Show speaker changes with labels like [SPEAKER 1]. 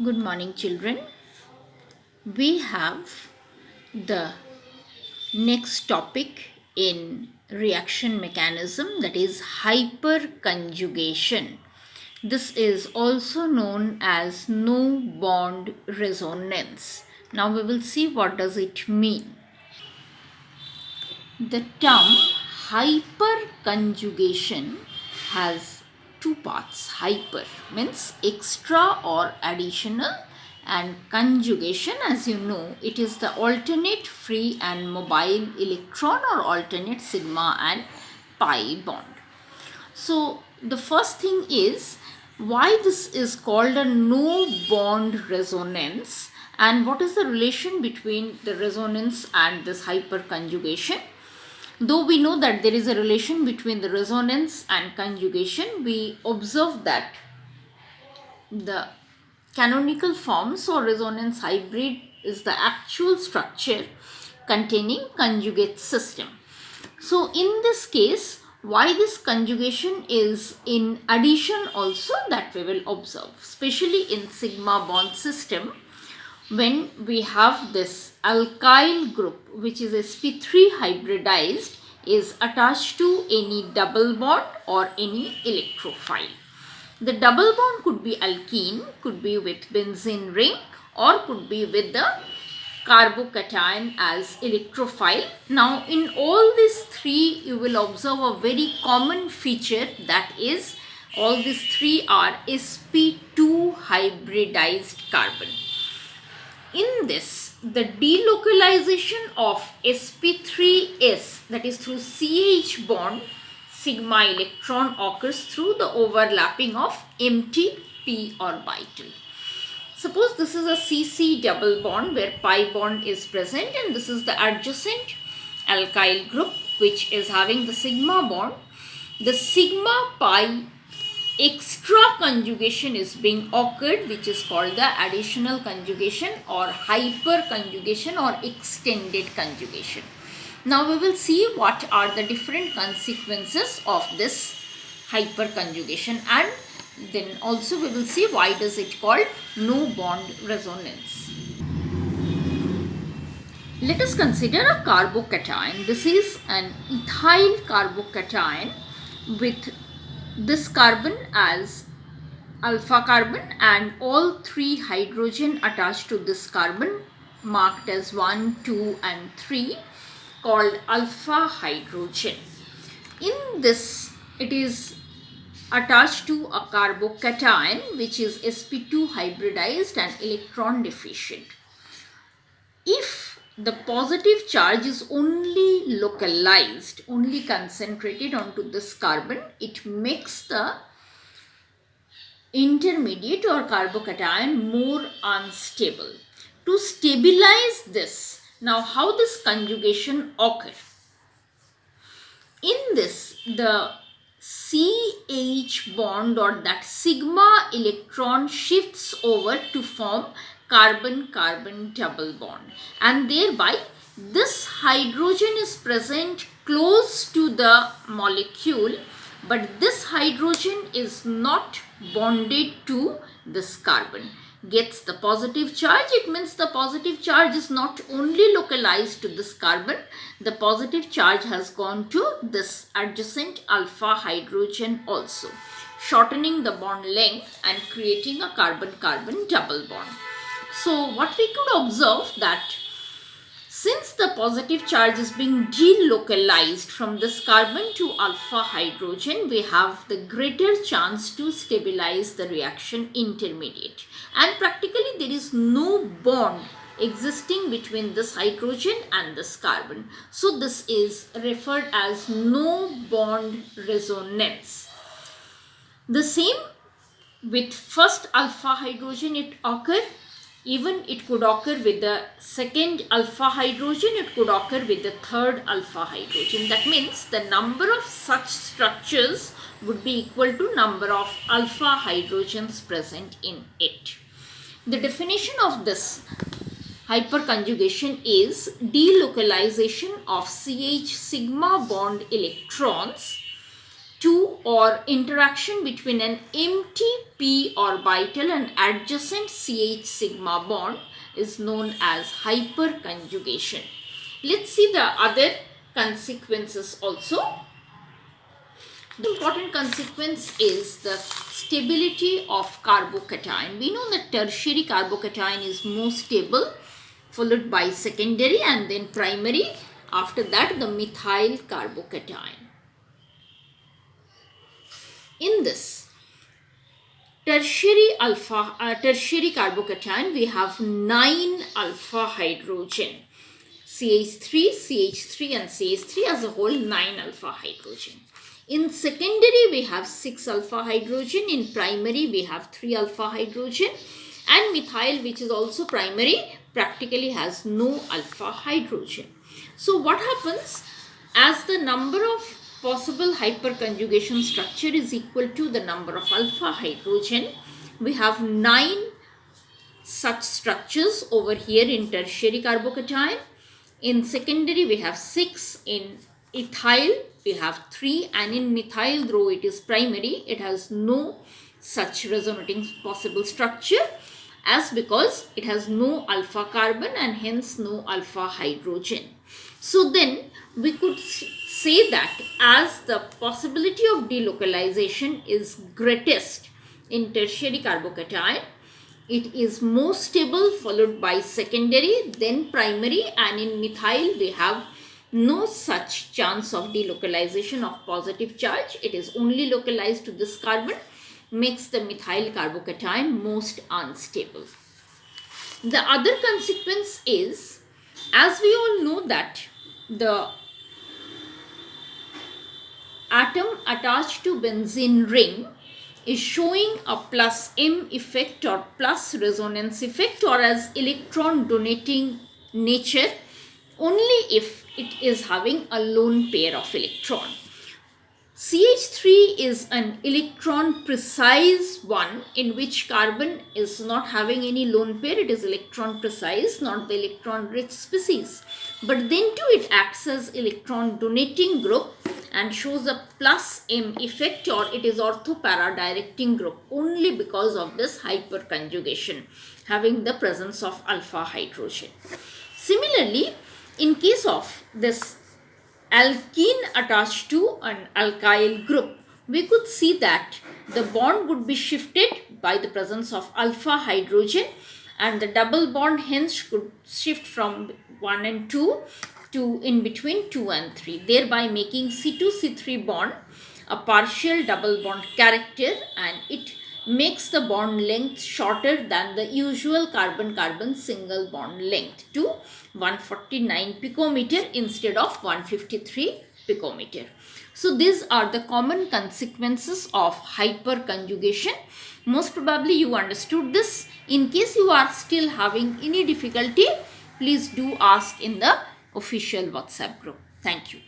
[SPEAKER 1] Good morning, children. We have the next topic in reaction mechanism, that is hyperconjugation. This is also known as no bond resonance. Now we will see what does it mean. The term hyperconjugation has two parts. Hyper means extra or additional, and conjugation, as you know, it is the alternate free and mobile electron or alternate sigma and pi bond. So the first thing is why this is called a no bond resonance, and what is the relation between the resonance and this hyperconjugation. Though we know that there is a relation between the resonance and conjugation, we observe that the canonical forms or resonance hybrid is the actual structure containing conjugate system. So in this case, why this conjugation is in addition also, that we will observe, especially in sigma bond system. When we have this alkyl group which is sp3 hybridized is attached to any double bond or any electrophile. The double bond could be alkene, could be with benzene ring, or could be with the carbocation as electrophile. Now in all these three you will observe a very common feature, that is all these three are sp2 hybridized carbon. In this, the delocalization of sp3s, that is through CH bond sigma electron, occurs through the overlapping of empty p orbital. Suppose this is a CC double bond where pi bond is present, and this is the adjacent alkyl group which is having the sigma bond. The sigma pi extra conjugation is being occurred, which is called the additional conjugation or hyperconjugation or extended conjugation. Now we will see what are the different consequences of this hyperconjugation, and then also we will see why does it called no bond resonance. Let us consider a carbocation. This is an ethyl carbocation with this carbon as alpha carbon and all three hydrogen attached to this carbon marked as 1, 2 and 3 called alpha hydrogen. In this, it is attached to a carbocation which is sp2 hybridized and electron deficient. If the positive charge is only localized, only concentrated onto this carbon, it makes the intermediate or carbocation more unstable. To stabilize this, now how this conjugation occurs? In this, the CH bond or that sigma electron shifts over to form carbon-carbon double bond, and thereby this hydrogen is present close to the molecule, but this hydrogen is not bonded to this carbon. Gets the positive charge, it means the positive charge is not only localized to this carbon, the positive charge has gone to this adjacent alpha hydrogen also, shortening the bond length and creating a carbon-carbon double bond. So what we could observe that since the positive charge is being delocalized from this carbon to alpha hydrogen, we have the greater chance to stabilize the reaction intermediate. And practically there is no bond existing between this hydrogen and this carbon. So this is referred as no bond resonance. The same with first alpha hydrogen it occurs. Even it could occur with the second alpha hydrogen, it could occur with the third alpha hydrogen. That means the number of such structures would be equal to number of alpha hydrogens present in it. The definition of this hyperconjugation is delocalization of CH sigma bond electrons 2 or interaction between an empty p orbital and adjacent CH sigma bond is known as hyperconjugation. Let's see the other consequences also. The important consequence is the stability of carbocation. We know that tertiary carbocation is most stable, followed by secondary and then primary. After that, the methyl carbocation. In this tertiary carbocation, we have 9 alpha hydrogen. CH3, CH3 and CH3 as a whole 9 alpha hydrogen. In secondary, we have 6 alpha hydrogen. In primary, we have 3 alpha hydrogen. And methyl, which is also primary, practically has no alpha hydrogen. So what happens, as the number of possible hyperconjugation structure is equal to the number of alpha hydrogen, we have 9 such structures over here in tertiary carbocation. In secondary, we have 6. In ethyl, we have 3. And in methyl, though it is primary, it has no such resonating possible structure, as because it has no alpha carbon and hence no alpha hydrogen. So then we could say that as the possibility of delocalization is greatest in tertiary carbocation, it is most stable, followed by secondary, then primary, and in methyl we have no such chance of delocalization of positive charge. It is only localized to this carbon, makes the methyl carbocation most unstable. The other consequence is, as we all know that the atom attached to benzene ring is showing a plus M effect or plus resonance effect or as electron donating nature only if it is having a lone pair of electron. CH3 is an electron precise one in which carbon is not having any lone pair. It is electron precise, not the electron rich species. But then too it acts as electron donating group and shows a plus M effect, or it is orthopara directing group only because of this hyperconjugation having the presence of alpha hydrogen. Similarly, in case of this alkene attached to an alkyl group, we could see that the bond would be shifted by the presence of alpha hydrogen, and the double bond hence could shift from 1 and 2 to in between 2 and 3, thereby making C2C3 bond a partial double bond character, and it makes the bond length shorter than the usual carbon-carbon single bond length to 149 picometer instead of 153 picometer. So these are the common consequences of hyperconjugation. Most probably you understood this. In case you are still having any difficulty, please do ask in the official WhatsApp group. Thank you.